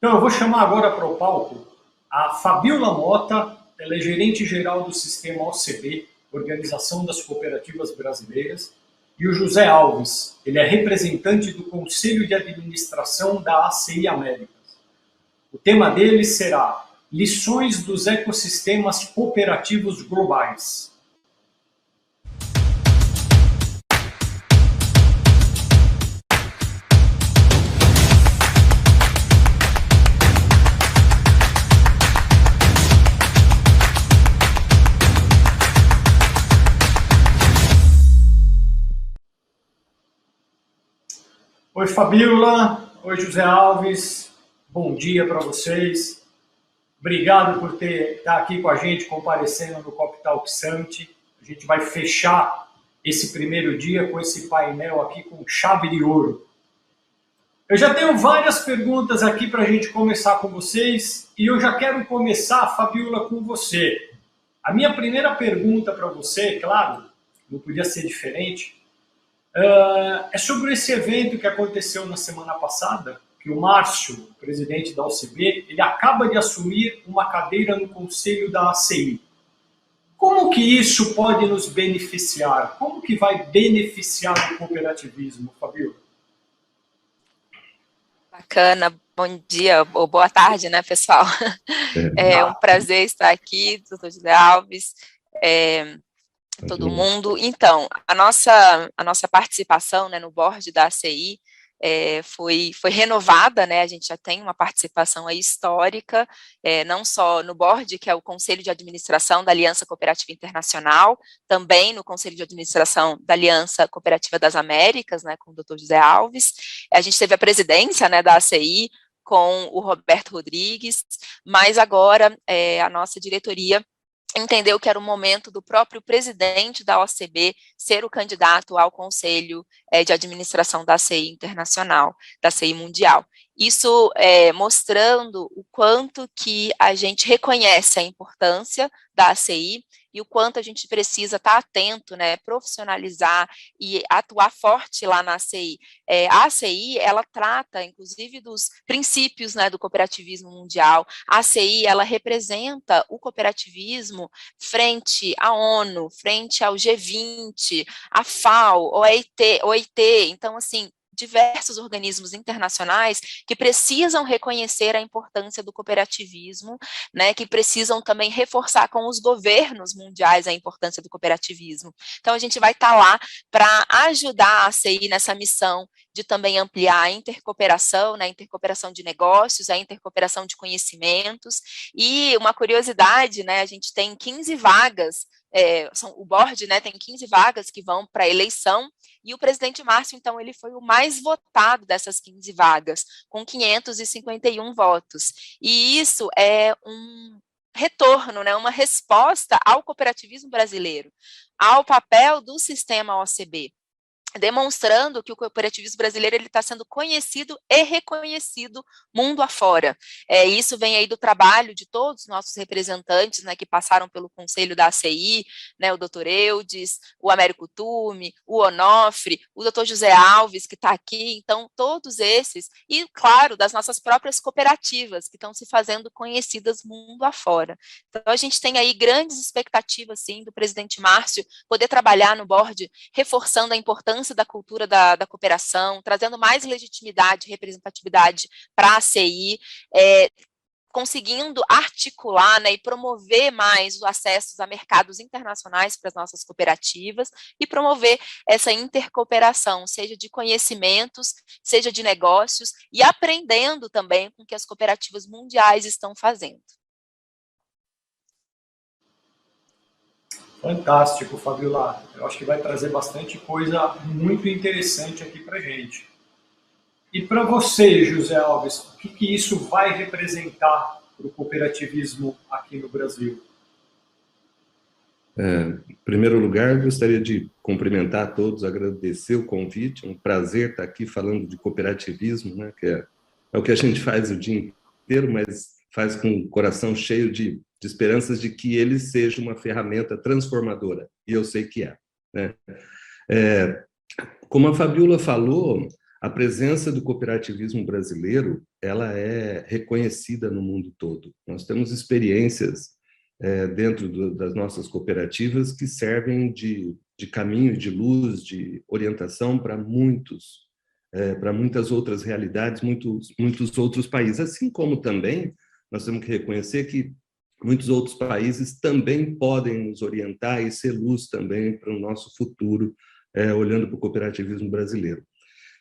Então, eu vou chamar agora para o palco a Fabiola Mota, ela é gerente-geral do sistema OCB, Organização das Cooperativas Brasileiras, e o José Alves, ele é representante do Conselho de Administração da ACI Américas. O tema dele será Lições dos Ecossistemas Cooperativos Globais. Oi, Fabiola. Oi, José Alves. Bom dia para vocês. Obrigado por estar aqui com a gente, comparecendo no CopTalk Summit. A gente vai fechar esse primeiro dia com esse painel aqui com chave de ouro. Eu já tenho várias perguntas aqui para a gente começar com vocês e eu já quero começar, Fabiola, com você. A minha primeira pergunta para você, claro, não podia ser diferente, é sobre esse evento que aconteceu na semana passada, que o Márcio, presidente da OCB, ele acaba de assumir uma cadeira no conselho da ACI. Como que isso pode nos beneficiar? Como que vai beneficiar o cooperativismo, Fabiola? Bacana, bom dia ou boa tarde, né, pessoal? É um prazer estar aqui, doutor José Alves, todo mundo. Então, a nossa participação, né, no board da ACI foi renovada, né, a gente já tem uma participação aí histórica, não só no board, que é o Conselho de Administração da Aliança Cooperativa Internacional, também no Conselho de Administração da Aliança Cooperativa das Américas, né, com o doutor José Alves. A gente teve a presidência, né, da ACI com o Roberto Rodrigues, mas agora a nossa diretoria entendeu que era o momento do próprio presidente da OCB ser o candidato ao Conselho de Administração da ACI Internacional, da ACI Mundial. Isso mostrando o quanto que a gente reconhece a importância da ACI e o quanto a gente precisa estar atento, né, profissionalizar e atuar forte lá na ACI. A ACI, ela trata, inclusive, dos princípios, né, do cooperativismo mundial. A ACI, ela representa o cooperativismo frente à ONU, frente ao G20, à FAO, OIT. Então, assim, diversos organismos internacionais que precisam reconhecer a importância do cooperativismo, né, que precisam também reforçar com os governos mundiais a importância do cooperativismo. Então, a gente vai estar lá para ajudar a ACI nessa missão de também ampliar a intercooperação, né, a intercooperação de negócios, a intercooperação de conhecimentos, e uma curiosidade, né, a gente tem 15 vagas, o board, né, tem 15 vagas que vão para a eleição, e o presidente Márcio, então, ele foi o mais votado dessas 15 vagas, com 551 votos. E isso é um retorno, né, uma resposta ao cooperativismo brasileiro, ao papel do sistema OCB, demonstrando que o cooperativismo brasileiro está sendo conhecido e reconhecido mundo afora. Isso vem aí do trabalho de todos os nossos representantes, né, que passaram pelo Conselho da ACI, né, o doutor Eudes, o Américo Tume, o Onofre, o doutor José Alves, que está aqui, então todos esses, e claro, das nossas próprias cooperativas, que estão se fazendo conhecidas mundo afora. Então a gente tem aí grandes expectativas, sim, do presidente Márcio poder trabalhar no board, reforçando a importância da cultura da cooperação, trazendo mais legitimidade e representatividade para a ACI, conseguindo articular, né, e promover mais os acessos a mercados internacionais para as nossas cooperativas e promover essa intercooperação, seja de conhecimentos, seja de negócios, e aprendendo também com o que as cooperativas mundiais estão fazendo. Fantástico, Fabiola. Eu acho que vai trazer bastante coisa muito interessante aqui para a gente. E para você, José Alves, o que isso vai representar para o cooperativismo aqui no Brasil? Em primeiro lugar, gostaria de cumprimentar a todos, agradecer o convite, é um prazer estar aqui falando de cooperativismo, né, que é o que a gente faz o dia inteiro, mas faz com o coração cheio de esperanças de que ele seja uma ferramenta transformadora, e eu sei que é, né? Como a Fabiola falou, a presença do cooperativismo brasileiro, ela é reconhecida no mundo todo. Nós temos experiências dentro das nossas cooperativas que servem de caminho, de luz, de orientação para muitas outras realidades, muitos outros países. Assim como também nós temos que reconhecer que muitos outros países também podem nos orientar e ser luz também para o nosso futuro, olhando para o cooperativismo brasileiro.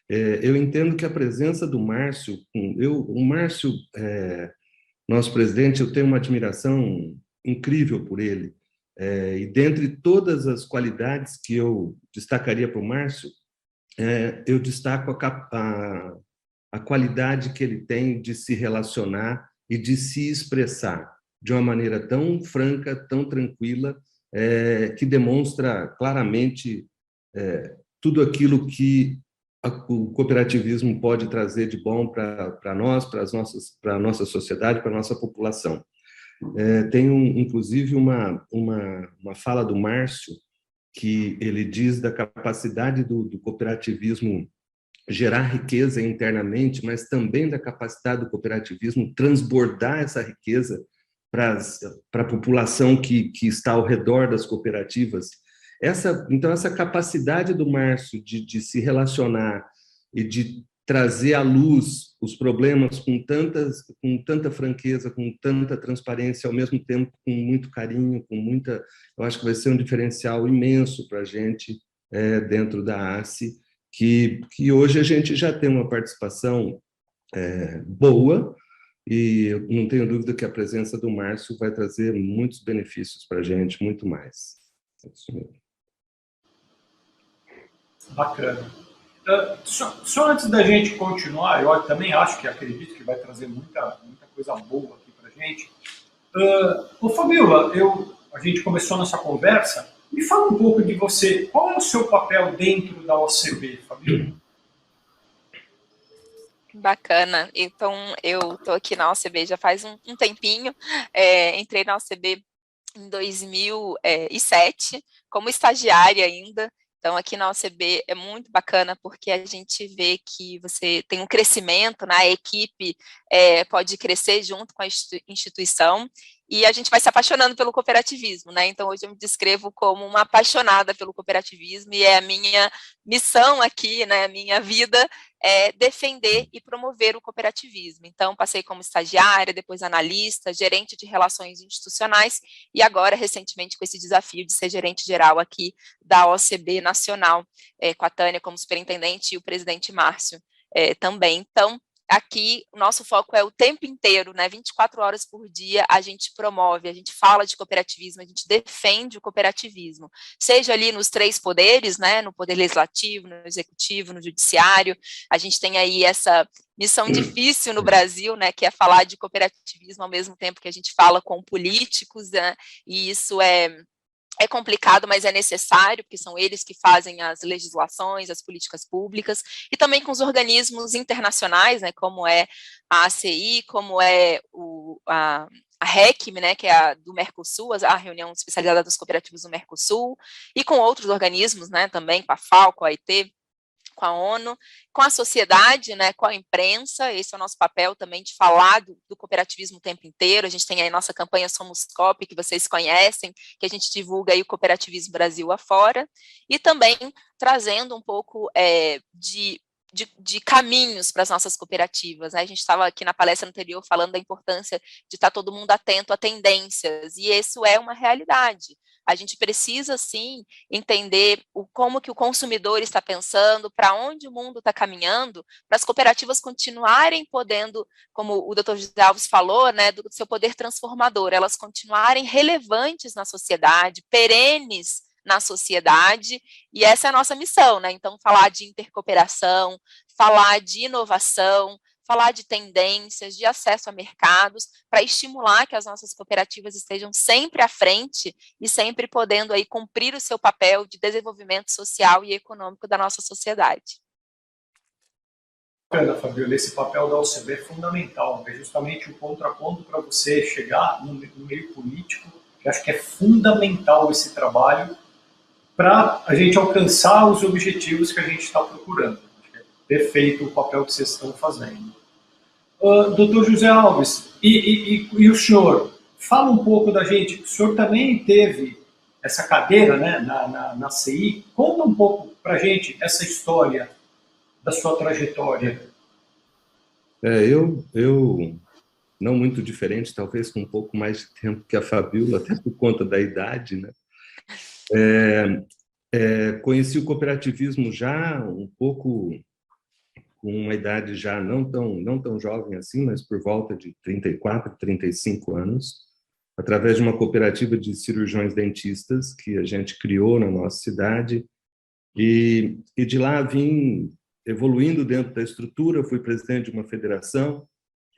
Eu entendo que a presença do Márcio, o Márcio, nosso presidente, eu tenho uma admiração incrível por ele, e dentre todas as qualidades que eu destacaria para o Márcio, eu destaco a qualidade que ele tem de se relacionar e de se expressar de uma maneira tão franca, tão tranquila, que demonstra claramente tudo aquilo que o cooperativismo pode trazer de bom para nós, para a nossa sociedade, para a nossa população. Tem, inclusive, uma fala do Márcio, que ele diz da capacidade do cooperativismo gerar riqueza internamente, mas também da capacidade do cooperativismo transbordar essa riqueza para a população que está ao redor das cooperativas. Então, essa capacidade do Márcio de se relacionar e de trazer à luz os problemas com tanta franqueza, com tanta transparência, ao mesmo tempo com muito carinho, eu acho que vai ser um diferencial imenso para a gente dentro da ACE, que hoje a gente já tem uma participação boa, e eu não tenho dúvida que a presença do Márcio vai trazer muitos benefícios para a gente, muito mais. É isso mesmo. Bacana. Só antes da gente continuar, eu também acredito que vai trazer muita coisa boa aqui para a gente. Ô Fabiola, a gente começou nossa conversa, me fala um pouco de você, qual é o seu papel dentro da OCB, Fabiola? Bacana, então eu estou aqui na OCB já faz um tempinho, entrei na OCB em 2007, como estagiária ainda. Então, aqui na OCB é muito bacana porque a gente vê que você tem um crescimento, né? A equipe pode crescer junto com a instituição e a gente vai se apaixonando pelo cooperativismo, né? Então, hoje eu me descrevo como uma apaixonada pelo cooperativismo e é a minha missão aqui, né? A minha vida é defender e promover o cooperativismo. Então, passei como estagiária, depois analista, gerente de relações institucionais e agora, recentemente, com esse desafio de ser gerente geral aqui da OCB Nacional, com a Tânia como superintendente e o presidente Márcio também. Então, aqui o nosso foco é o tempo inteiro, né? 24 horas por dia a gente promove, a gente fala de cooperativismo, a gente defende o cooperativismo, seja ali nos 3 poderes, né? No poder legislativo, no executivo, no judiciário. A gente tem aí essa missão difícil no Brasil, né? Que é falar de cooperativismo ao mesmo tempo que a gente fala com políticos, né? E isso é complicado, mas é necessário, porque são eles que fazem as legislações, as políticas públicas, e também com os organismos internacionais, né, como é a ACI, como é a RECM, né, que é a do Mercosul, a reunião especializada dos cooperativos do Mercosul, e com outros organismos, né, também com a FAO, com a OIT, com a ONU, com a sociedade, né, com a imprensa. Esse é o nosso papel também de falar do cooperativismo o tempo inteiro. A gente tem aí nossa campanha Somos Coop, que vocês conhecem, que a gente divulga aí o cooperativismo Brasil afora, e também trazendo um pouco de caminhos para as nossas cooperativas, né? A gente estava aqui na palestra anterior falando da importância de estar todo mundo atento a tendências, e isso é uma realidade. A gente precisa, sim, entender como que o consumidor está pensando, para onde o mundo está caminhando, para as cooperativas continuarem podendo, como o Dr. José Alves falou, né, do seu poder transformador, elas continuarem relevantes na sociedade, perenes na sociedade, e essa é a nossa missão, né? Então, falar de intercooperação, falar de inovação, falar de tendências, de acesso a mercados, para estimular que as nossas cooperativas estejam sempre à frente e sempre podendo aí cumprir o seu papel de desenvolvimento social e econômico da nossa sociedade. Fabiola, esse papel da OCB é fundamental, é justamente o contraponto para você chegar no meio político, que acho que é fundamental esse trabalho para a gente alcançar os objetivos que a gente está procurando. perfeito o papel que vocês estão fazendo. Doutor José Alves, e o senhor, fala um pouco da gente, o senhor também teve essa cadeira, né, na CI, conta um pouco para a gente essa história da sua trajetória. Eu não muito diferente, talvez com um pouco mais de tempo que a Fabíola, até por conta da idade, né? Conheci o cooperativismo já um pouco com uma idade já não tão jovem assim, mas por volta de 34, 35 anos, através de uma cooperativa de cirurgiões dentistas que a gente criou na nossa cidade, e de lá vim evoluindo dentro da estrutura, fui presidente de uma federação,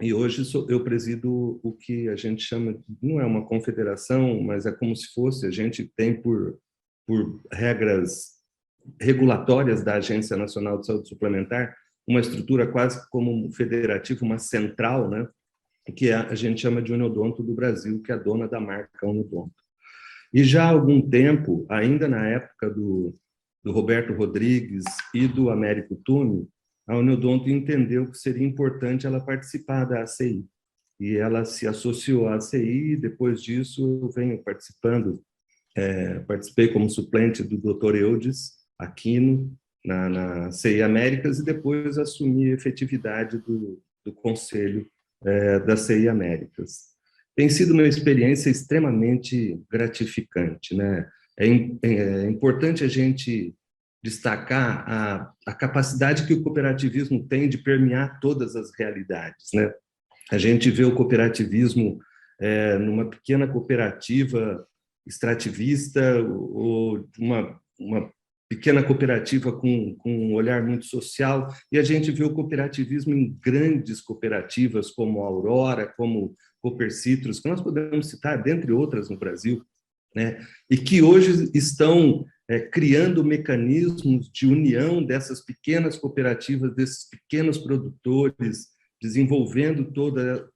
e hoje eu presido o que a gente chama, não é uma confederação, mas é como se fosse, a gente tem por regras regulatórias da Agência Nacional de Saúde Suplementar, uma estrutura quase como um federativo, uma central, né, que a gente chama de Uniodonto do Brasil, que é a dona da marca Uniodonto. E já há algum tempo, ainda na época do Roberto Rodrigues e do Américo Tume, a Uniodonto entendeu que seria importante ela participar da ACI. E ela se associou à ACI, e depois disso eu venho participando, participei como suplente do Dr. Eudes Aquino, na CI Américas, e depois assumi a efetividade do conselho da CI Américas. Tem sido uma experiência extremamente gratificante, né? É importante a gente destacar a capacidade que o cooperativismo tem de permear todas as realidades, né? A gente vê o cooperativismo numa pequena cooperativa extrativista ou uma pequena cooperativa com um olhar muito social, e a gente vê o cooperativismo em grandes cooperativas como a Aurora, como Coopercitrus, que nós podemos citar, dentre outras, no Brasil, né? E que hoje estão criando mecanismos de união dessas pequenas cooperativas, desses pequenos produtores, desenvolvendo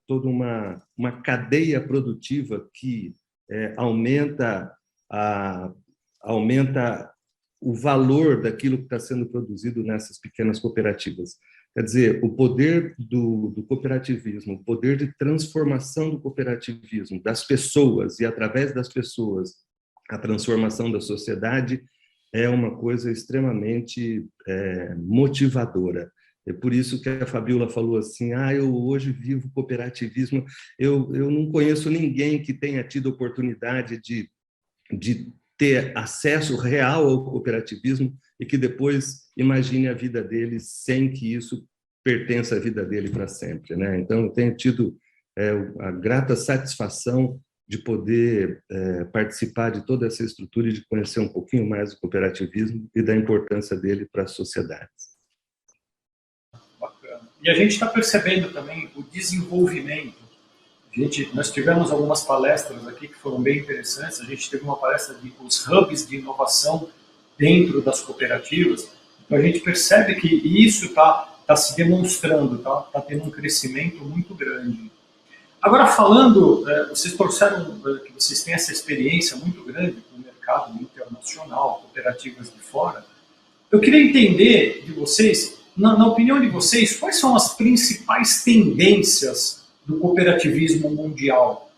toda uma cadeia produtiva que aumenta o valor daquilo que está sendo produzido nessas pequenas cooperativas. Quer dizer, o poder do cooperativismo, o poder de transformação do cooperativismo, das pessoas, e através das pessoas, a transformação da sociedade, é uma coisa extremamente motivadora. É por isso que a Fabíola falou assim, eu hoje vivo cooperativismo, eu não conheço ninguém que tenha tido oportunidade de ter acesso real ao cooperativismo e que depois imagine a vida dele sem que isso pertença à vida dele para sempre, né? Então, eu tenho tido a grata satisfação de poder participar de toda essa estrutura e de conhecer um pouquinho mais do cooperativismo e da importância dele para as sociedades. Bacana. E a gente está percebendo também o desenvolvimento. Nós tivemos algumas palestras aqui que foram bem interessantes. A gente teve uma palestra de os hubs de inovação dentro das cooperativas. Então a gente percebe que isso está se demonstrando, está tendo um crescimento muito grande. Agora falando, vocês trouxeram que vocês têm essa experiência muito grande com o mercado internacional, cooperativas de fora. Eu queria entender de vocês, na opinião de vocês, quais são as principais tendências do cooperativismo mundial?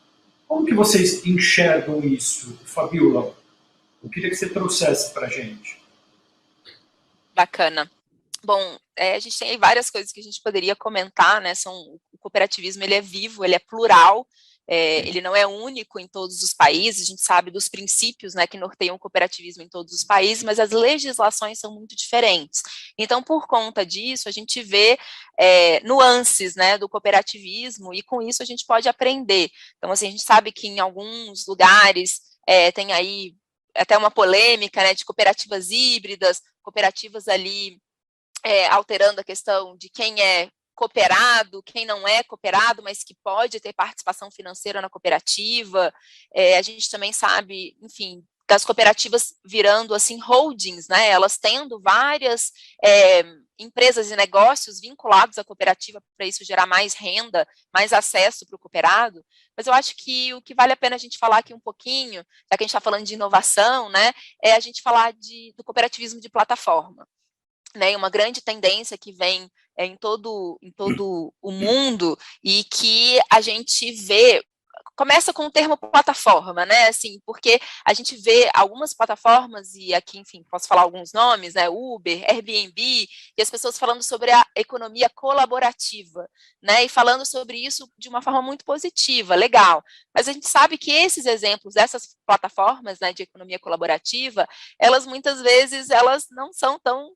Como que vocês enxergam isso? Fabíola, eu queria que você trouxesse para a gente. Bacana. Bom, a gente tem aí várias coisas que a gente poderia comentar, né? O cooperativismo, ele é vivo, ele é plural, ele não é único em todos os países. A gente sabe dos princípios, né, que norteiam o cooperativismo em todos os países, mas as legislações são muito diferentes. Então, por conta disso, a gente vê nuances, né, do cooperativismo, e com isso a gente pode aprender. Então, assim, a gente sabe que em alguns lugares tem aí até uma polêmica, né, de cooperativas híbridas, cooperativas ali alterando a questão de quem é cooperado, quem não é cooperado, mas que pode ter participação financeira na cooperativa. A gente também sabe, enfim, das cooperativas virando, assim, holdings, né, elas tendo várias empresas e negócios vinculados à cooperativa, para isso gerar mais renda, mais acesso para o cooperado. Mas eu acho que o que vale a pena a gente falar aqui um pouquinho, já que a gente está falando de inovação, né, é a gente falar do cooperativismo de plataforma. né, uma grande tendência que vem em todo o mundo e que a gente vê. Começa com o termo plataforma, né, assim, porque a gente vê algumas plataformas, e aqui, enfim, posso falar alguns nomes, né, Uber, Airbnb, e as pessoas falando sobre a economia colaborativa, né, e falando sobre isso de uma forma muito positiva, legal, mas a gente sabe que esses exemplos dessas plataformas, né, de economia colaborativa, elas muitas vezes, elas não são tão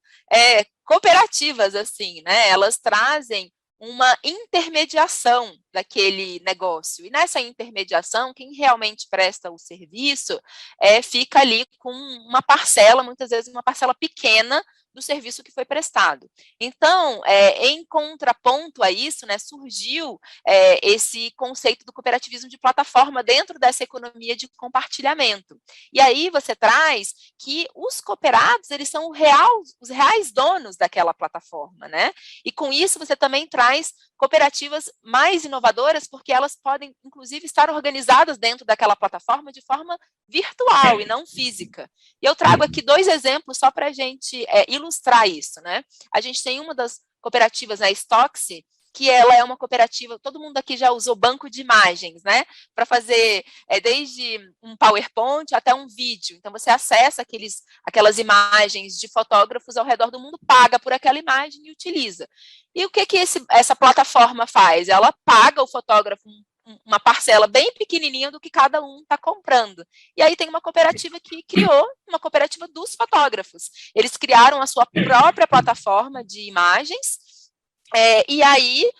cooperativas assim, né, elas trazem uma intermediação daquele negócio. E nessa intermediação, quem realmente presta o serviço fica ali com uma parcela, muitas vezes uma parcela pequena do serviço que foi prestado. Então, em contraponto a isso, né, surgiu esse conceito do cooperativismo de plataforma dentro dessa economia de compartilhamento. E aí você traz que os cooperados, eles são os reais donos daquela plataforma, né? E com isso você também traz cooperativas mais inovadoras, porque elas podem, inclusive, estar organizadas dentro daquela plataforma de forma virtual e não física. E eu trago aqui 2 exemplos só para a gente ilustrar isso, né? A gente tem uma das cooperativas, a Stoxy, que ela é uma cooperativa, todo mundo aqui já usou banco de imagens, né? Para fazer desde um PowerPoint até um vídeo. Então, você acessa aquelas imagens de fotógrafos ao redor do mundo, paga por aquela imagem e utiliza. E o que essa plataforma faz? Ela paga o fotógrafo uma parcela bem pequenininha do que cada um está comprando. E aí tem uma cooperativa que criou uma cooperativa dos fotógrafos. Eles criaram a sua própria plataforma de imagens, e aí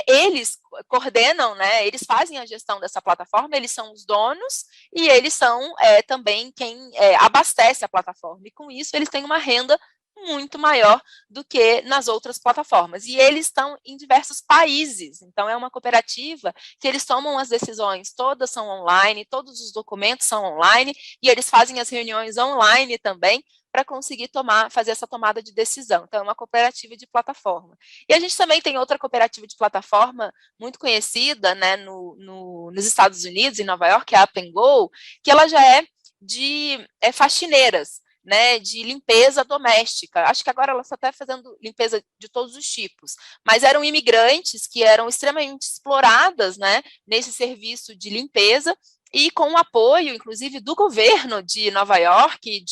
eles coordenam, né, eles fazem a gestão dessa plataforma, eles são os donos e eles são também quem abastece a plataforma. E com isso eles têm uma renda muito maior do que nas outras plataformas. E eles estão em diversos países. Então, é uma cooperativa que eles tomam as decisões, todas são online, todos os documentos são online, e eles fazem as reuniões online também, para conseguir fazer essa tomada de decisão. Então, é uma cooperativa de plataforma. E a gente também tem outra cooperativa de plataforma muito conhecida, né, nos Estados Unidos, em Nova York, que é a Up and Go, que ela já é de faxineiras, né, de limpeza doméstica. Acho que agora ela só está fazendo limpeza de todos os tipos, mas eram imigrantes que eram extremamente exploradas, né, nesse serviço de limpeza, e com o apoio, inclusive, do governo de Nova York,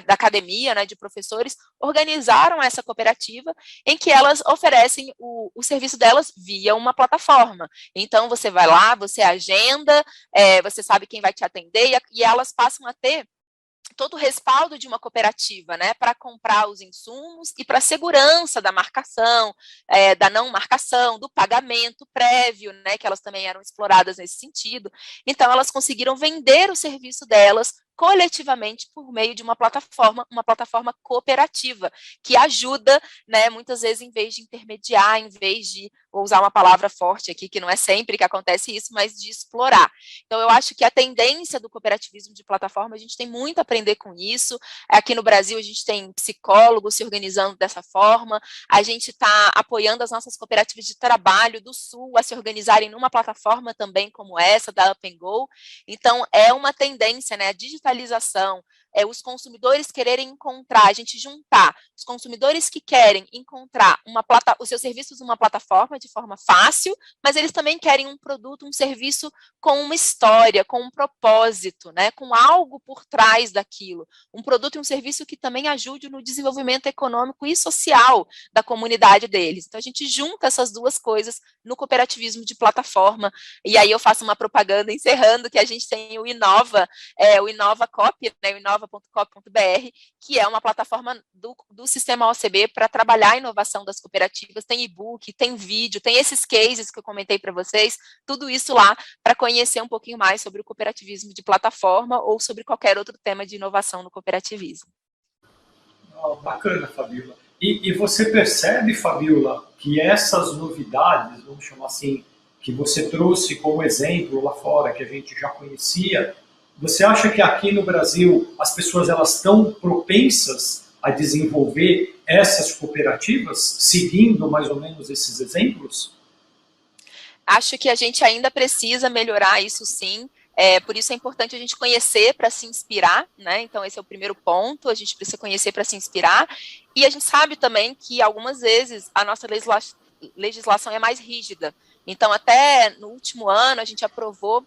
da academia, né, de professores, organizaram essa cooperativa em que elas oferecem o serviço delas via uma plataforma. Então, você vai lá, você agenda, você sabe quem vai te atender, e elas passam a ter todo o respaldo de uma cooperativa, né, para comprar os insumos e para a segurança da marcação, da não marcação, do pagamento prévio, né, que elas também eram exploradas nesse sentido. Então, elas conseguiram vender o serviço delas coletivamente por meio de uma plataforma cooperativa, que ajuda, né, muitas vezes, em vez de intermediar, em vez de, vou usar uma palavra forte aqui, que não é sempre que acontece isso, mas de explorar. Então, eu acho que a tendência do cooperativismo de plataforma, a gente tem muito a aprender com isso. Aqui no Brasil, a gente tem psicólogos se organizando dessa forma, a gente está apoiando as nossas cooperativas de trabalho do Sul a se organizarem numa plataforma também como essa, da Up and Go. Então, é uma tendência, né, a digitalização, os consumidores quererem encontrar, a gente juntar os consumidores que querem encontrar os seus serviços numa plataforma de forma fácil, mas eles também querem um produto, um serviço com uma história, com um propósito, né, com algo por trás daquilo, um produto e um serviço que também ajude no desenvolvimento econômico e social da comunidade deles. Então, a gente junta essas duas coisas no cooperativismo de plataforma, e aí eu faço uma propaganda encerrando que a gente tem o Inova, o Inova Copy, né, o inova.cop.br, que é uma plataforma do sistema OCB para trabalhar a inovação das cooperativas, tem e-book, tem vídeo, tem esses cases que eu comentei para vocês, tudo isso lá para conhecer um pouquinho mais sobre o cooperativismo de plataforma ou sobre qualquer outro tema de inovação no cooperativismo. Bacana, Fabíola. E você percebe, Fabíola, que essas novidades, vamos chamar assim, que você trouxe como exemplo lá fora, que a gente já conhecia, você acha que aqui no Brasil as pessoas elas estão propensas a desenvolver essas cooperativas, seguindo mais ou menos esses exemplos? Acho que a gente ainda precisa melhorar isso, sim. Por isso é importante a gente conhecer para se inspirar, né? Então esse é o primeiro ponto, a gente precisa conhecer para se inspirar, e a gente sabe também que algumas vezes a nossa legislação é mais rígida. Então até no último ano a gente aprovou,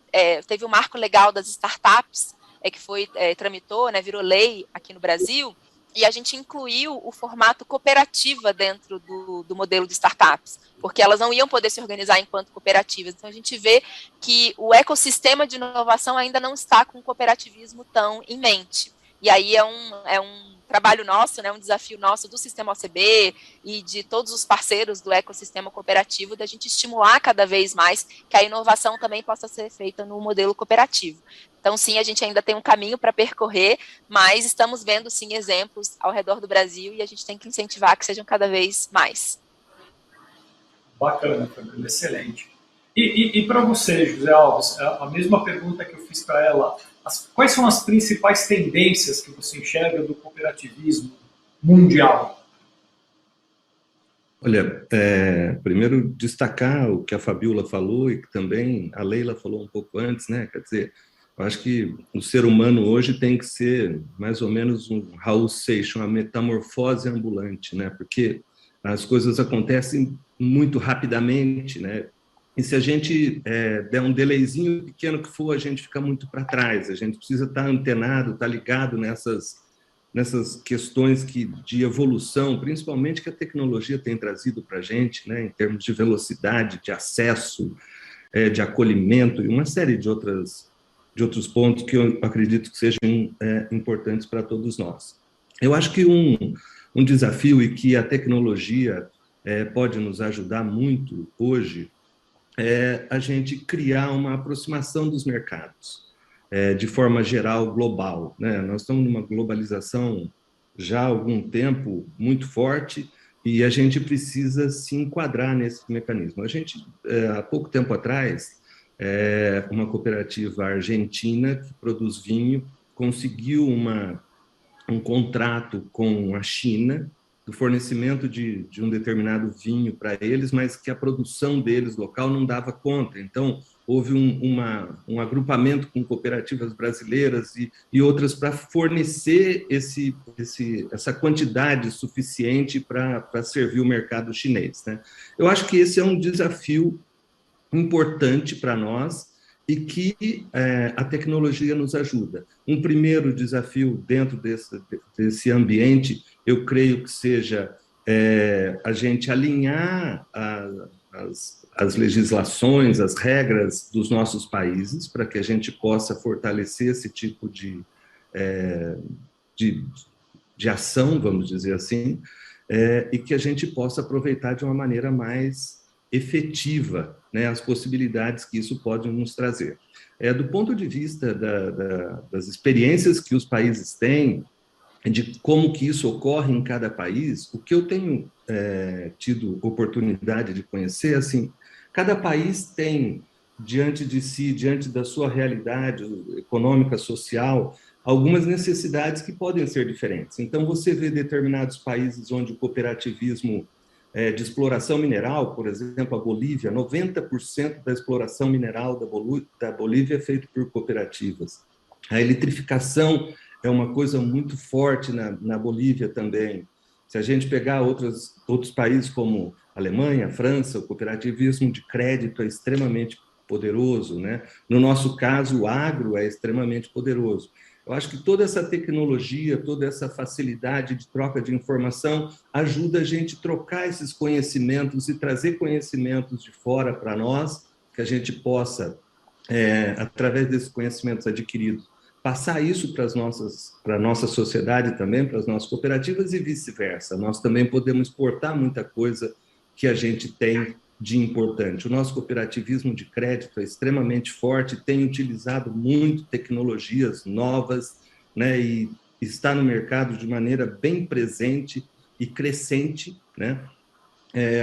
teve o marco legal das startups, que tramitou, né, virou lei aqui no Brasil, e a gente incluiu o formato cooperativa dentro do modelo de startups, porque elas não iam poder se organizar enquanto cooperativas. Então, a gente vê que o ecossistema de inovação ainda não está com o cooperativismo tão em mente. E aí é um trabalho nosso, né, um desafio nosso do Sistema OCB e de todos os parceiros do ecossistema cooperativo, da gente estimular cada vez mais que a inovação também possa ser feita no modelo cooperativo. Então, sim, a gente ainda tem um caminho para percorrer, mas estamos vendo, sim, exemplos ao redor do Brasil e a gente tem que incentivar que sejam cada vez mais. Bacana, Fernanda, excelente. E para você, José Alves, a mesma pergunta que eu fiz para ela, quais são as principais tendências que você enxerga do cooperativismo mundial? Olha, primeiro destacar o que a Fabiola falou e que também a Leila falou um pouco antes, né? Quer dizer, eu acho que o ser humano hoje tem que ser mais ou menos um Raul Seixas, uma metamorfose ambulante, né? Porque as coisas acontecem muito rapidamente, né? E se a gente der um delayzinho pequeno que for, a gente fica muito para trás. A gente precisa estar antenado, estar ligado nessas questões de evolução, principalmente que a tecnologia tem trazido para a gente, né? Em termos de velocidade, de acesso, de acolhimento e uma série de outros pontos que eu acredito que sejam importantes para todos nós. Eu acho que um desafio e que a tecnologia pode nos ajudar muito hoje é a gente criar uma aproximação dos mercados, de forma geral, global, né? Nós estamos numa globalização já há algum tempo muito forte e a gente precisa se enquadrar nesse mecanismo. A gente, há pouco tempo atrás, uma cooperativa argentina que produz vinho conseguiu um contrato com a China do fornecimento de um determinado vinho para eles, mas que a produção deles local não dava conta. Então, houve um agrupamento com cooperativas brasileiras e outras para fornecer essa quantidade suficiente para servir o mercado chinês, né? Eu acho que esse é um desafio importante para nós e que a tecnologia nos ajuda. Um primeiro desafio dentro desse ambiente, eu creio que seja a gente alinhar as legislações, as regras dos nossos países, para que a gente possa fortalecer esse tipo de ação, vamos dizer assim, e que a gente possa aproveitar de uma maneira mais efetiva, né, as possibilidades que isso pode nos trazer. Do ponto de vista das experiências que os países têm, de como que isso ocorre em cada país, o que eu tenho tido oportunidade de conhecer, assim, cada país tem diante de si, diante da sua realidade econômica, social, algumas necessidades que podem ser diferentes. Então, você vê determinados países onde o cooperativismo de exploração mineral, por exemplo, a Bolívia, 90% da exploração mineral da Bolívia é feito por cooperativas. A eletrificação é uma coisa muito forte na Bolívia também. Se a gente pegar outros países como Alemanha, França, o cooperativismo de crédito é extremamente poderoso, né? No nosso caso, o agro é extremamente poderoso. Eu acho que toda essa tecnologia, toda essa facilidade de troca de informação ajuda a gente a trocar esses conhecimentos e trazer conhecimentos de fora para nós, que a gente possa, através desses conhecimentos adquiridos, passar isso para a nossa sociedade também, para as nossas cooperativas e vice-versa. Nós também podemos exportar muita coisa que a gente tem de importante. O nosso cooperativismo de crédito é extremamente forte, tem utilizado muito tecnologias novas, né, e está no mercado de maneira bem presente e crescente, né?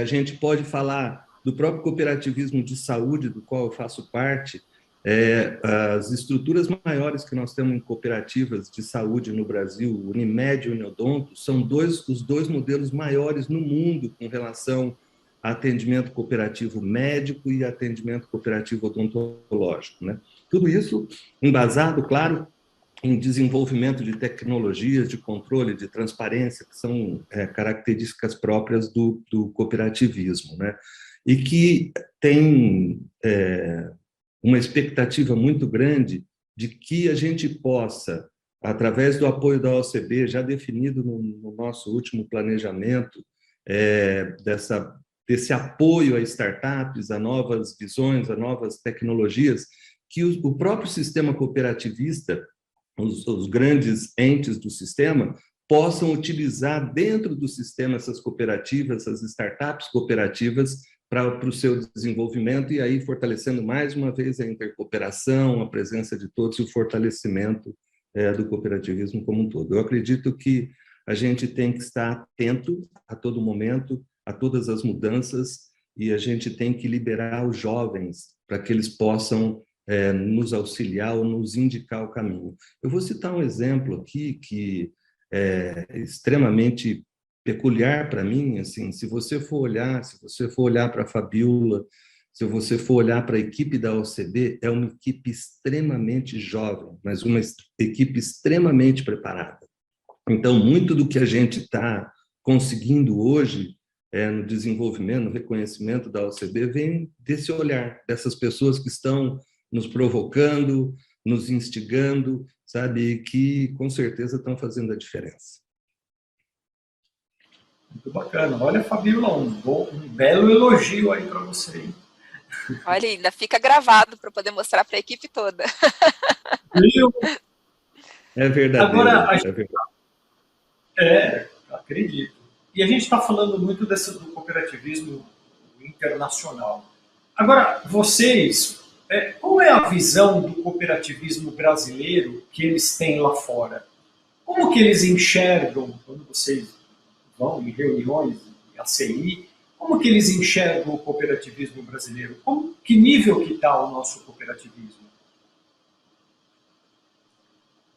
A gente pode falar do próprio cooperativismo de saúde, do qual eu faço parte. As estruturas maiores que nós temos em cooperativas de saúde no Brasil, Unimed e Uniodonto, são os dois modelos maiores no mundo com relação a atendimento cooperativo médico e atendimento cooperativo odontológico, né? Tudo isso embasado, claro, em desenvolvimento de tecnologias de controle, de transparência, que são características próprias do cooperativismo, né? E que tem uma expectativa muito grande de que a gente possa, através do apoio da OCB, já definido no nosso último planejamento, desse apoio a startups, a novas visões, a novas tecnologias, que o próprio sistema cooperativista, os grandes entes do sistema, possam utilizar dentro do sistema essas cooperativas, essas startups cooperativas, para o seu desenvolvimento, e aí fortalecendo mais uma vez a intercooperação, a presença de todos e o fortalecimento do cooperativismo como um todo. Eu acredito que a gente tem que estar atento a todo momento, a todas as mudanças, e a gente tem que liberar os jovens para que eles possam nos auxiliar ou nos indicar o caminho. Eu vou citar um exemplo aqui que é extremamente peculiar para mim, assim, se você for olhar para a Fabiola, se você for olhar para a equipe da OCB, é uma equipe extremamente jovem, mas uma equipe extremamente preparada. Então, muito do que a gente está conseguindo hoje no desenvolvimento, no reconhecimento da OCB, vem desse olhar, dessas pessoas que estão nos provocando, nos instigando, sabe, e que com certeza estão fazendo a diferença. Muito bacana. Olha, Fabiola, um belo elogio aí para você, hein? Olha, ainda fica gravado para poder mostrar para a equipe toda. É verdadeiro. Agora, acredito. E a gente está falando muito do cooperativismo internacional. Agora, vocês, qual é a visão do cooperativismo brasileiro que eles têm lá fora? Como que eles enxergam, quando vocês vão em reuniões, ACI, como que eles enxergam o cooperativismo brasileiro? Que nível que está o nosso cooperativismo?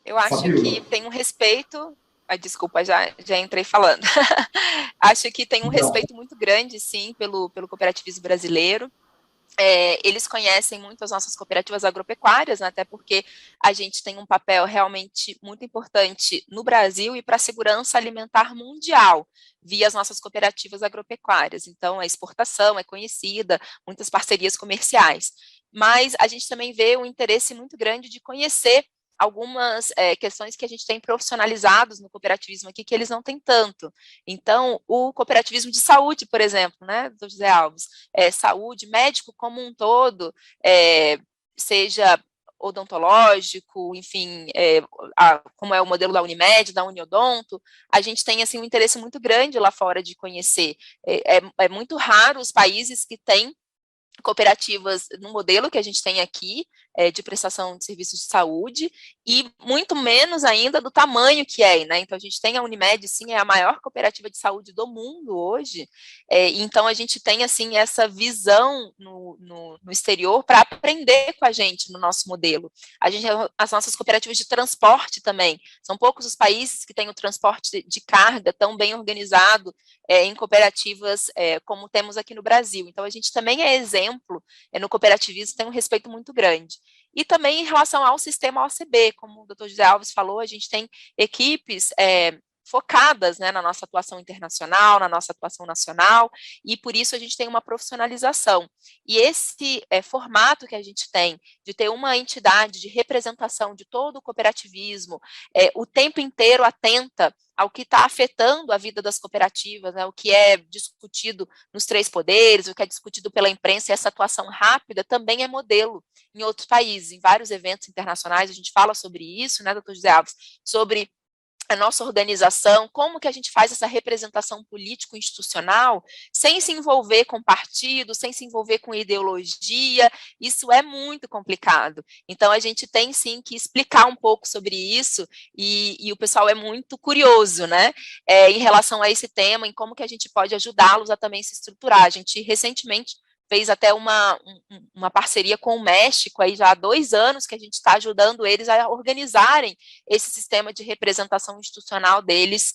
Eu acho que tem um respeito... desculpa, já entrei falando. Acho que tem um respeito muito grande, sim, pelo cooperativismo brasileiro. Eles conhecem muito as nossas cooperativas agropecuárias, né, até porque a gente tem um papel realmente muito importante no Brasil e para a segurança alimentar mundial, via as nossas cooperativas agropecuárias. Então, a exportação é conhecida, muitas parcerias comerciais. Mas a gente também vê um interesse muito grande de conhecer algumas questões que a gente tem profissionalizados no cooperativismo aqui, que eles não têm tanto. Então, o cooperativismo de saúde, por exemplo, né, do José Alves, saúde, médico como um todo, seja odontológico, enfim, como é o modelo da Unimed, da Uniodonto, a gente tem assim, um interesse muito grande lá fora de conhecer. É muito raro os países que têm cooperativas no modelo que a gente tem aqui, de prestação de serviços de saúde, e muito menos ainda do tamanho que é, né? Então, a gente tem a Unimed, sim, é a maior cooperativa de saúde do mundo hoje, então a gente tem, assim, essa visão no exterior para aprender com a gente no nosso modelo. As nossas cooperativas de transporte também, são poucos os países que têm o transporte de carga tão bem organizado em cooperativas como temos aqui no Brasil. Então, a gente também é exemplo no cooperativismo, tem um respeito muito grande. E também em relação ao sistema OCB, como o Dr. José Alves falou, a gente tem equipes focadas, né, na nossa atuação internacional, na nossa atuação nacional, e por isso a gente tem uma profissionalização. E esse formato que a gente tem, de ter uma entidade de representação de todo o cooperativismo, o tempo inteiro atenta ao que está afetando a vida das cooperativas, né, o que é discutido nos 3 poderes, o que é discutido pela imprensa, e essa atuação rápida também é modelo em outros países, em vários eventos internacionais, a gente fala sobre isso, né, doutor José Alves, sobre a nossa organização, como que a gente faz essa representação político-institucional sem se envolver com partido, sem se envolver com ideologia, isso é muito complicado. Então, a gente tem, sim, que explicar um pouco sobre isso, e o pessoal é muito curioso, né, em relação a esse tema, em como que a gente pode ajudá-los a também se estruturar. A gente, recentemente, fez até uma parceria com o México, aí já há 2 anos que a gente está ajudando eles a organizarem esse sistema de representação institucional deles,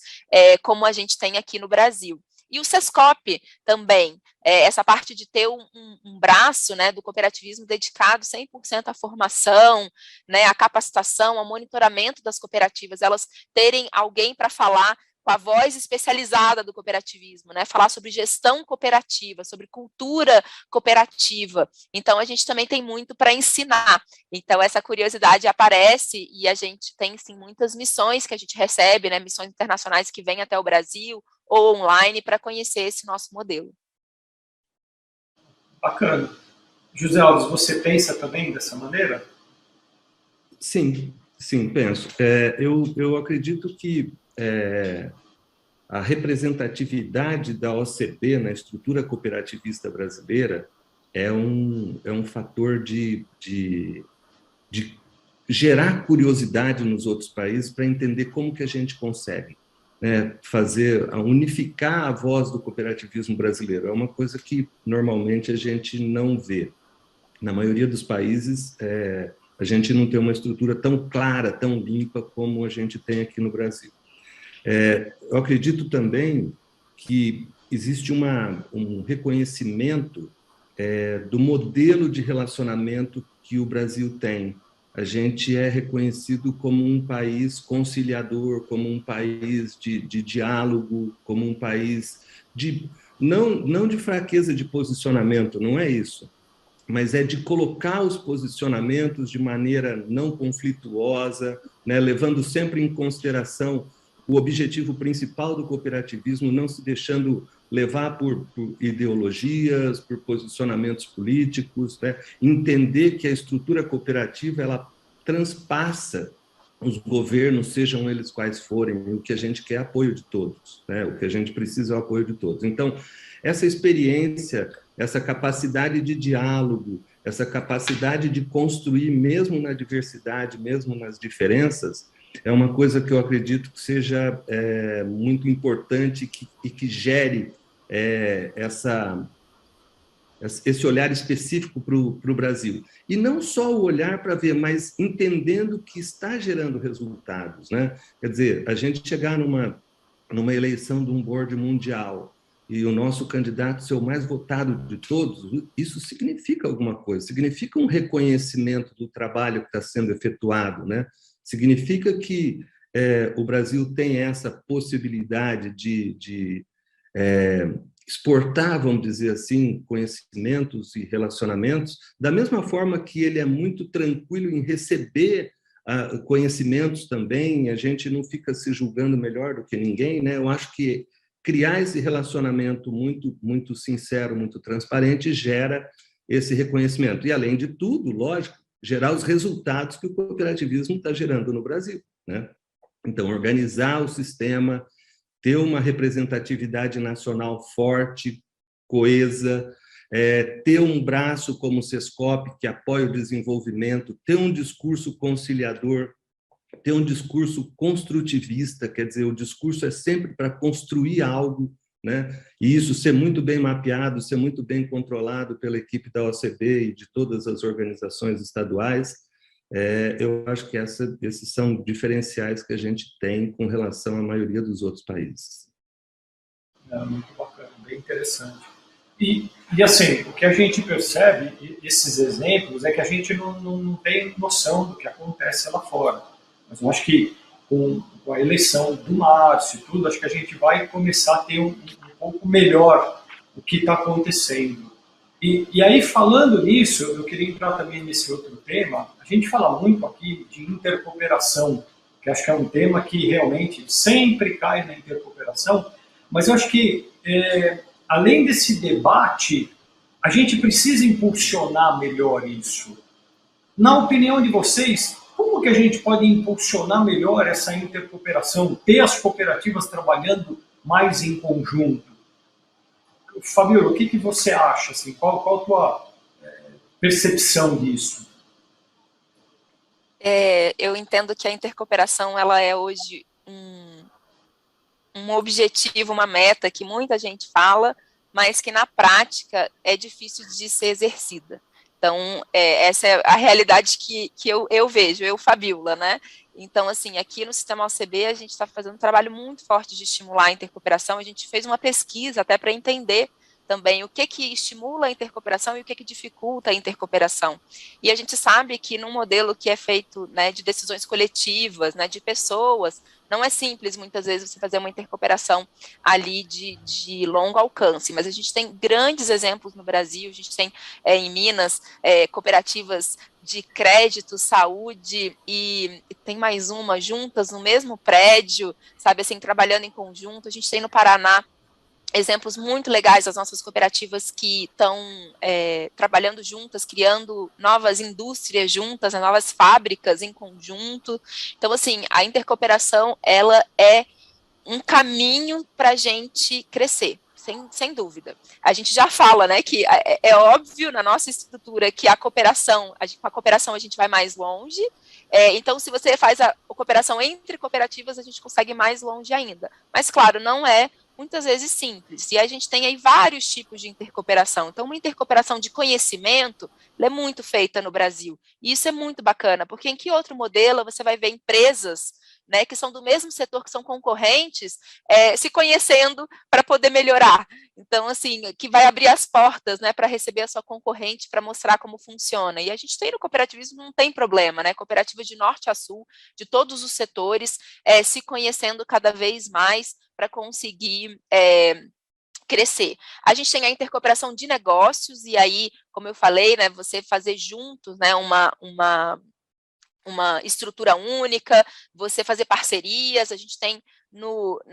como a gente tem aqui no Brasil. E o Sescop também, essa parte de ter um braço, né, do cooperativismo dedicado 100% à formação, né, à capacitação, ao monitoramento das cooperativas, elas terem alguém para falar com a voz especializada do cooperativismo, né? Falar sobre gestão cooperativa, sobre cultura cooperativa. Então, a gente também tem muito para ensinar. Então, essa curiosidade aparece e a gente tem, sim, muitas missões que a gente recebe, né? Missões internacionais que vêm até o Brasil ou online para conhecer esse nosso modelo. Bacana. José Alves, você pensa também dessa maneira? Sim, penso. Eu acredito que a representatividade da OCB na estrutura cooperativista brasileira é um fator de gerar curiosidade nos outros países para entender como que a gente consegue, né, unificar a voz do cooperativismo brasileiro. É uma coisa que normalmente a gente não vê. Na maioria dos países, a gente não tem uma estrutura tão clara, tão limpa como a gente tem aqui no Brasil. Eu acredito também que existe um reconhecimento do modelo de relacionamento que o Brasil tem. A gente é reconhecido como um país conciliador, como um país de diálogo, como um país não de fraqueza de posicionamento, não é isso, mas é de colocar os posicionamentos de maneira não conflituosa, né, levando sempre em consideração o objetivo principal do cooperativismo, não se deixando levar por ideologias, por posicionamentos políticos, né? Entender que a estrutura cooperativa ela transpassa os governos, sejam eles quais forem, e o que a gente quer é apoio de todos, né? O que a gente precisa é o apoio de todos. Então, essa experiência, essa capacidade de diálogo, essa capacidade de construir, mesmo na diversidade, mesmo nas diferenças, é uma coisa que eu acredito que seja muito importante e que gere esse olhar específico para o Brasil. E não só o olhar para ver, mas entendendo que está gerando resultados, né? Quer dizer, a gente chegar numa eleição de um board mundial e o nosso candidato ser o mais votado de todos, isso significa alguma coisa, significa um reconhecimento do trabalho que está sendo efetuado, né? Significa que o Brasil tem essa possibilidade de exportar, vamos dizer assim, conhecimentos e relacionamentos, da mesma forma que ele é muito tranquilo em receber conhecimentos também, a gente não fica se julgando melhor do que ninguém, né? Eu acho que criar esse relacionamento muito, muito sincero, muito transparente, gera esse reconhecimento. E, além de tudo, lógico, gerar os resultados que o cooperativismo está gerando no Brasil, né? Então, organizar o sistema, ter uma representatividade nacional forte, coesa, ter um braço como o Sescop, que apoia o desenvolvimento, ter um discurso conciliador, ter um discurso construtivista, quer dizer, o discurso é sempre para construir algo, né? E isso ser muito bem mapeado, ser muito bem controlado pela equipe da OCB e de todas as organizações estaduais. Eu acho que esses são diferenciais que a gente tem com relação à maioria dos outros países. Muito bacana, bem interessante. E assim, o que a gente percebe, esses exemplos, é que a gente não tem noção do que acontece lá fora. Mas eu acho que com a eleição do Márcio e tudo, acho que a gente vai começar a ter um pouco melhor o que está acontecendo. E aí, falando nisso, eu queria entrar também nesse outro tema. A gente fala muito aqui de intercooperação, que acho que é um tema que realmente sempre cai na intercooperação, mas eu acho que, além desse debate, a gente precisa impulsionar melhor isso. Na opinião de vocês, como que a gente pode impulsionar melhor essa intercooperação, ter as cooperativas trabalhando mais em conjunto? Fabíola, o que você acha? Assim, qual a tua percepção disso? Eu entendo que a intercooperação ela é hoje um objetivo, uma meta que muita gente fala, mas que na prática é difícil de ser exercida. Então, essa é a realidade que eu vejo, Fabíola, né? Então, assim, aqui no Sistema OCB, a gente está fazendo um trabalho muito forte de estimular a intercooperação. A gente fez uma pesquisa até para entender também o que estimula a intercooperação e o que dificulta a intercooperação. E a gente sabe que num modelo que é feito, né, de decisões coletivas, né, de pessoas, não é simples, muitas vezes, você fazer uma intercooperação ali de longo alcance, mas a gente tem grandes exemplos no Brasil, a gente tem em Minas cooperativas de crédito, saúde, e tem mais uma, juntas no mesmo prédio, sabe, assim, trabalhando em conjunto. A gente tem no Paraná exemplos muito legais das nossas cooperativas que estão trabalhando juntas, criando novas indústrias juntas, novas fábricas em conjunto. Então, assim, a intercooperação, ela é um caminho para a gente crescer, sem dúvida. A gente já fala, né, que é óbvio na nossa estrutura que com a cooperação a gente vai mais longe. Então, se você faz a cooperação entre cooperativas, a gente consegue mais longe ainda. Mas, claro, não é muitas vezes simples, e a gente tem aí vários tipos de intercooperação. Então, uma intercooperação de conhecimento, ela é muito feita no Brasil, e isso é muito bacana, porque em que outro modelo você vai ver empresas, né, que são do mesmo setor, que são concorrentes, se conhecendo para poder melhorar? Então, assim, que vai abrir as portas, né, para receber a sua concorrente, para mostrar como funciona. E a gente tem no cooperativismo, não tem problema, né, cooperativa de norte a sul, de todos os setores, se conhecendo cada vez mais, para conseguir crescer. A gente tem a intercooperação de negócios, e aí, como eu falei, né, você fazer juntos, né, uma estrutura única, você fazer parcerias. A gente tem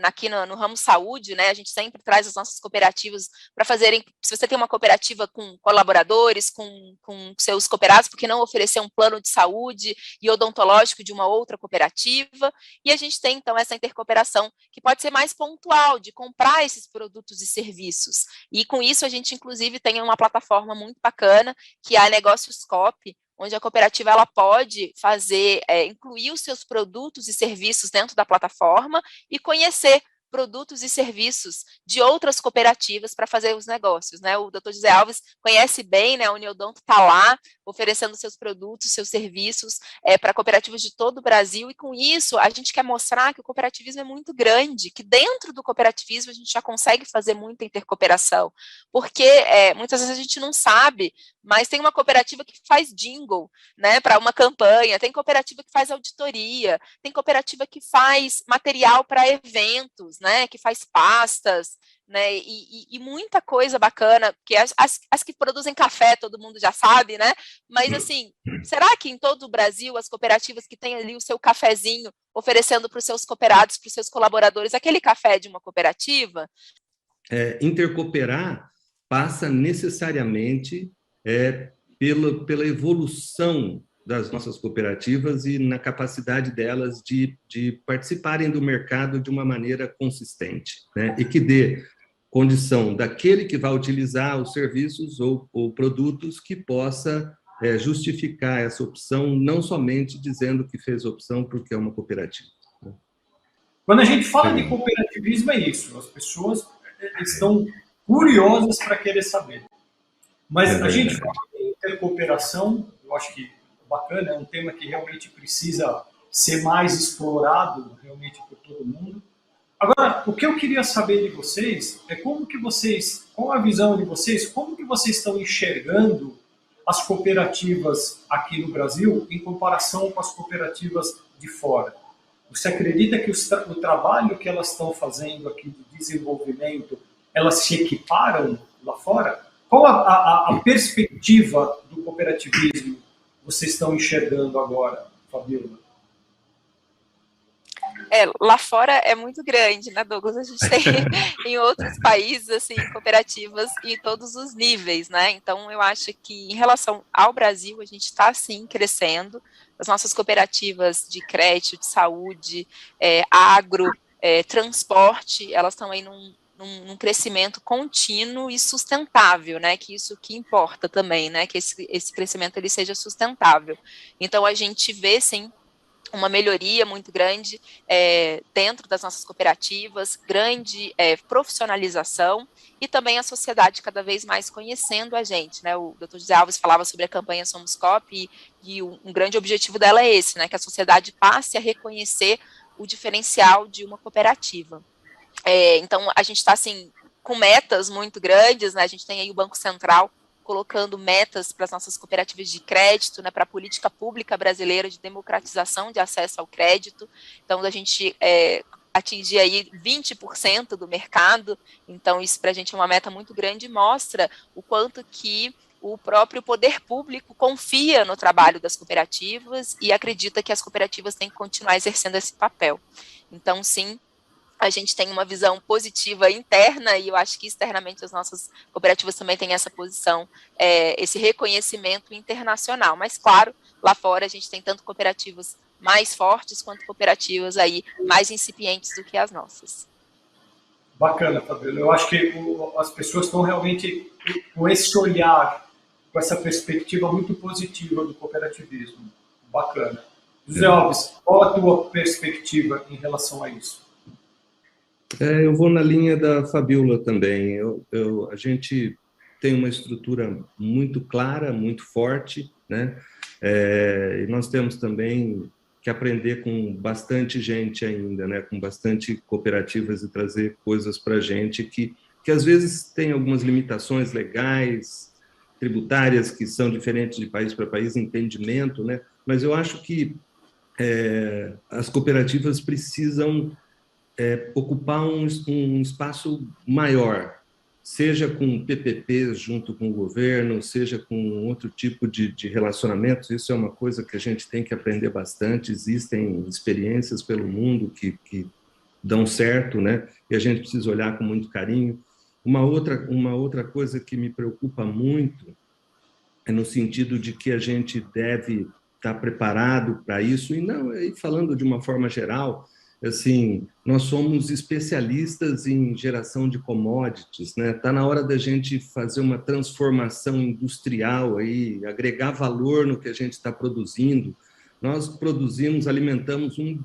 aqui no ramo saúde, né, a gente sempre traz as nossas cooperativas para fazerem, se você tem uma cooperativa com colaboradores, com seus cooperados, por que não oferecer um plano de saúde e odontológico de uma outra cooperativa? E a gente tem, então, essa intercooperação que pode ser mais pontual, de comprar esses produtos e serviços. E com isso a gente, inclusive, tem uma plataforma muito bacana, que é a Negócioscope, onde a cooperativa ela pode fazer, incluir os seus produtos e serviços dentro da plataforma e conhecer produtos e serviços de outras cooperativas para fazer os negócios, né? O Dr. José Alves conhece bem, né? A Uniodonto está lá oferecendo seus produtos, seus serviços para cooperativas de todo o Brasil, e com isso a gente quer mostrar que o cooperativismo é muito grande, que dentro do cooperativismo a gente já consegue fazer muita intercooperação, porque muitas vezes a gente não sabe, mas tem uma cooperativa que faz jingle, né, para uma campanha, tem cooperativa que faz auditoria, tem cooperativa que faz material para eventos, né, que faz pastas, né, e muita coisa bacana, porque as que produzem café todo mundo já sabe, né, mas assim, será que em todo o Brasil as cooperativas que têm ali o seu cafezinho oferecendo para os seus cooperados, para os seus colaboradores, aquele café de uma cooperativa? Intercooperar passa necessariamente pela evolução das nossas cooperativas e na capacidade delas de participarem do mercado de uma maneira consistente, né? E que dê condição daquele que vai utilizar os serviços ou produtos que possa justificar essa opção, não somente dizendo que fez opção porque é uma cooperativa. Quando a gente fala de cooperativismo, é isso. As pessoas estão curiosas para querer saber. Mas a gente fala de intercooperação, eu acho que bacana, é um tema que realmente precisa ser mais explorado realmente por todo mundo. Agora, o que eu queria saber de vocês é qual a visão de vocês, como que vocês estão enxergando as cooperativas aqui no Brasil em comparação com as cooperativas de fora? Você acredita que o trabalho que elas estão fazendo aqui de desenvolvimento, elas se equiparam lá fora? Qual a perspectiva do cooperativismo vocês estão enxergando agora, Fabíola? Lá fora é muito grande, né, Douglas? A gente tem em outros países, assim, cooperativas em todos os níveis, né? Então, eu acho que em relação ao Brasil, a gente está, sim, crescendo. As nossas cooperativas de crédito, de saúde, agro, transporte, elas estão aí num crescimento contínuo e sustentável, né, que isso que importa também, né, que esse crescimento ele seja sustentável. Então, a gente vê, sim, uma melhoria muito grande dentro das nossas cooperativas, grande profissionalização, e também a sociedade cada vez mais conhecendo a gente, né? O Dr. José Alves falava sobre a campanha Somos Coop, e um grande objetivo dela é esse, né, que a sociedade passe a reconhecer o diferencial de uma cooperativa. Então, a gente está, assim, com metas muito grandes, né, a gente tem aí o Banco Central colocando metas para as nossas cooperativas de crédito, né, para a política pública brasileira de democratização de acesso ao crédito. Então, a gente atingir aí 20% do mercado, então isso para a gente é uma meta muito grande e mostra o quanto que o próprio poder público confia no trabalho das cooperativas e acredita que as cooperativas têm que continuar exercendo esse papel. Então, sim, a gente tem uma visão positiva interna e eu acho que externamente as nossas cooperativas também têm essa posição, esse reconhecimento internacional. Mas, claro, lá fora a gente tem tanto cooperativas mais fortes quanto cooperativas aí mais incipientes do que as nossas. Bacana, Fabíola. Eu acho que as pessoas estão realmente com esse olhar, com essa perspectiva muito positiva do cooperativismo. Bacana. José Alves, qual a tua perspectiva em relação a isso? Eu vou na linha da Fabíola também. A gente tem uma estrutura muito clara, muito forte, né? E nós temos também que aprender com bastante gente ainda, né? Com bastante cooperativas e trazer coisas para a gente que às vezes tem algumas limitações legais, tributárias, que são diferentes de país para país, entendimento, né? Mas eu acho que as cooperativas precisam ocupar um espaço maior, seja com PPPs junto com o governo, seja com outro tipo de relacionamentos. Isso é uma coisa que a gente tem que aprender bastante. Existem experiências pelo mundo que dão certo, né? E a gente precisa olhar com muito carinho. Uma outra coisa que me preocupa muito é no sentido de que a gente deve estar preparado para isso, e falando de uma forma geral, assim, nós somos especialistas em geração de commodities, né? Tá na hora da gente fazer uma transformação industrial aí, agregar valor no que a gente está produzindo. Nós alimentamos 1,2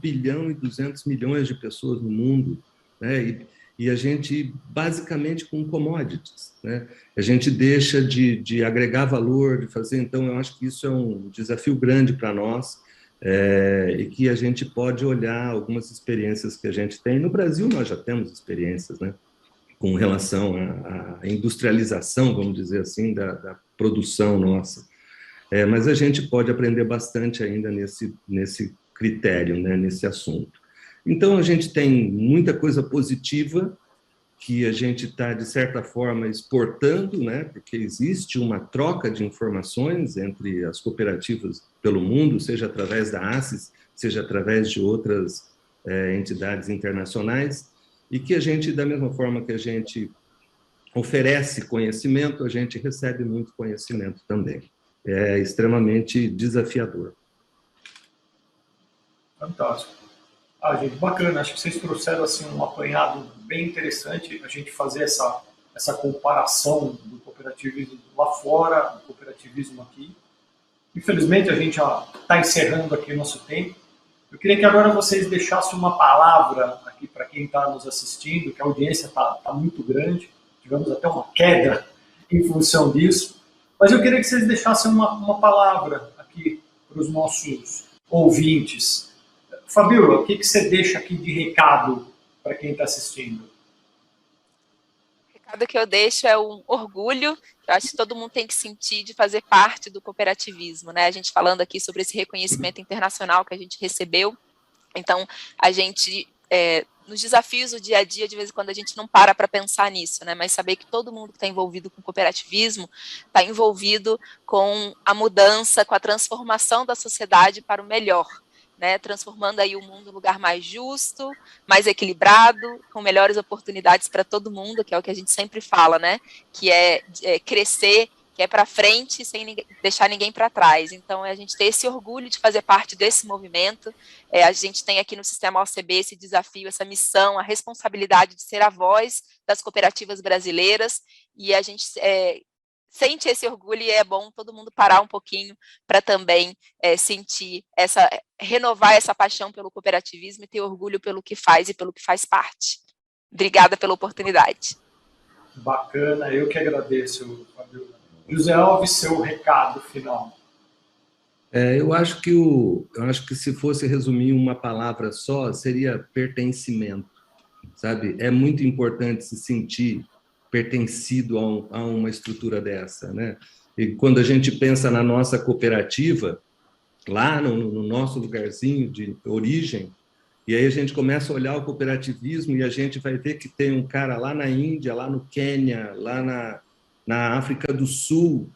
bilhão de pessoas no mundo, né? E a gente, basicamente, com commodities, né? A gente deixa de agregar valor, de fazer. Então, eu acho que isso é um desafio grande para nós, e que a gente pode olhar algumas experiências que a gente tem. No Brasil, nós já temos experiências, né? Com relação à industrialização, vamos dizer assim, da produção nossa. Mas a gente pode aprender bastante ainda nesse critério, né? Nesse assunto. Então, a gente tem muita coisa positiva que a gente está, de certa forma, exportando, né? Porque existe uma troca de informações entre as cooperativas pelo mundo, seja através da ACES, seja através de outras entidades internacionais, e que a gente, da mesma forma que a gente oferece conhecimento, a gente recebe muito conhecimento também. É extremamente desafiador. Fantástico. Gente, bacana. Acho que vocês trouxeram assim, um apanhado bem interessante, a gente fazer essa comparação do cooperativismo lá fora, do cooperativismo aqui. Infelizmente, a gente já está encerrando aqui o nosso tempo. Eu queria que agora vocês deixassem uma palavra aqui para quem está nos assistindo, que a audiência está muito grande, tivemos até uma queda em função disso, mas eu queria que vocês deixassem uma palavra aqui para os nossos ouvintes. Fabíola, o que você deixa aqui de recado para quem está assistindo? O recado que eu deixo é um orgulho, eu acho que todo mundo tem que sentir de fazer parte do cooperativismo, né? A gente falando aqui sobre esse reconhecimento internacional que a gente recebeu, então a gente, nos desafios do dia a dia, de vez em quando a gente não para pensar nisso, né? Mas saber que todo mundo que está envolvido com cooperativismo está envolvido com a mudança, com a transformação da sociedade para o melhor, né, transformando aí o mundo em um lugar mais justo, mais equilibrado, com melhores oportunidades para todo mundo, que é o que a gente sempre fala, né, que é crescer, que é para frente, sem deixar ninguém para trás. Então, a gente tem esse orgulho de fazer parte desse movimento. A gente tem aqui no Sistema OCB esse desafio, essa missão, a responsabilidade de ser a voz das cooperativas brasileiras, e a gente sente esse orgulho, e é bom todo mundo parar um pouquinho para também sentir renovar essa paixão pelo cooperativismo e ter orgulho pelo que faz e pelo que faz parte. Obrigada pela oportunidade. Bacana, eu que agradeço, Fabíola. José Alves, seu recado final. Eu acho que se fosse resumir uma palavra só, seria pertencimento, sabe? É muito importante se sentir pertencido a uma estrutura dessa, né? E quando a gente pensa na nossa cooperativa, lá no nosso lugarzinho de origem, e aí a gente começa a olhar o cooperativismo e a gente vai ver que tem um cara lá na Índia, lá no Quênia, lá na África do Sul,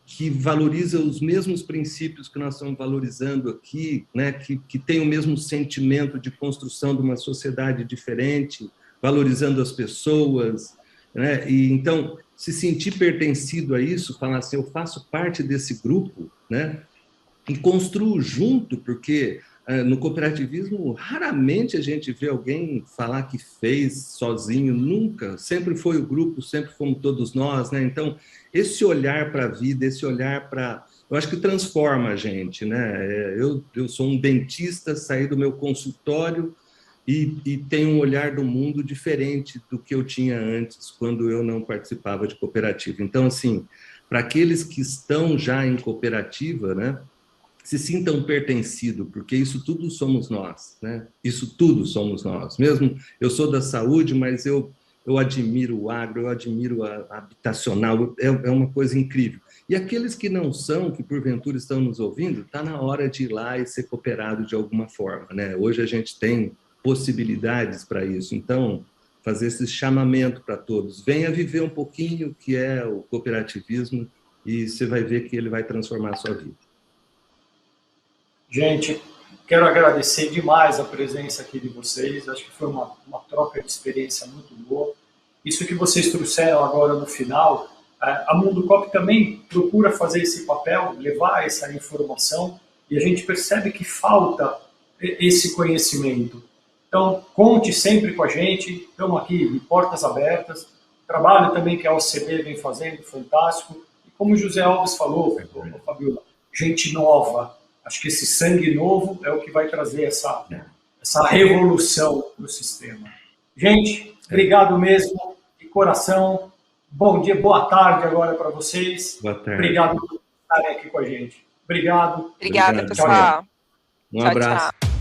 que valoriza os mesmos princípios que nós estamos valorizando aqui, né? que tem o mesmo sentimento de construção de uma sociedade diferente, valorizando as pessoas, né? E então se sentir pertencido a isso, falar assim, eu faço parte desse grupo, né? E construo junto, porque no cooperativismo raramente a gente vê alguém falar que fez sozinho, nunca, sempre foi o grupo, sempre fomos todos nós, né? Então, esse olhar para a vida, esse olhar para... Eu acho que transforma a gente, né? Eu sou um dentista, saí do meu consultório e tenho um olhar do mundo diferente do que eu tinha antes, quando eu não participava de cooperativa. Então, assim, para aqueles que estão já em cooperativa, né? Se sintam pertencidos, porque isso tudo somos nós, né? Isso tudo somos nós. Mesmo eu sou da saúde, mas eu admiro o agro, eu admiro a habitacional, é uma coisa incrível. E aqueles que não são, que porventura estão nos ouvindo, está na hora de ir lá e ser cooperado de alguma forma, né? Hoje a gente tem possibilidades para isso, então fazer esse chamamento para todos. Venha viver um pouquinho o que é o cooperativismo e você vai ver que ele vai transformar a sua vida. Gente, quero agradecer demais a presença aqui de vocês. Acho que foi uma troca de experiência muito boa. Isso que vocês trouxeram agora no final, a Mundo Coop também procura fazer esse papel, levar essa informação, e a gente percebe que falta esse conhecimento. Então, conte sempre com a gente, estamos aqui de portas abertas. O trabalho também que a OCB vem fazendo, fantástico. E como o José Alves falou, Fabiola, gente nova. Acho que esse sangue novo é o que vai trazer essa revolução no sistema. Gente, obrigado mesmo, de coração. Bom dia, boa tarde agora para vocês. Boa tarde. Obrigado por estarem aqui com a gente. Obrigado. Obrigada, pessoal. Um abraço. Tchau, tchau.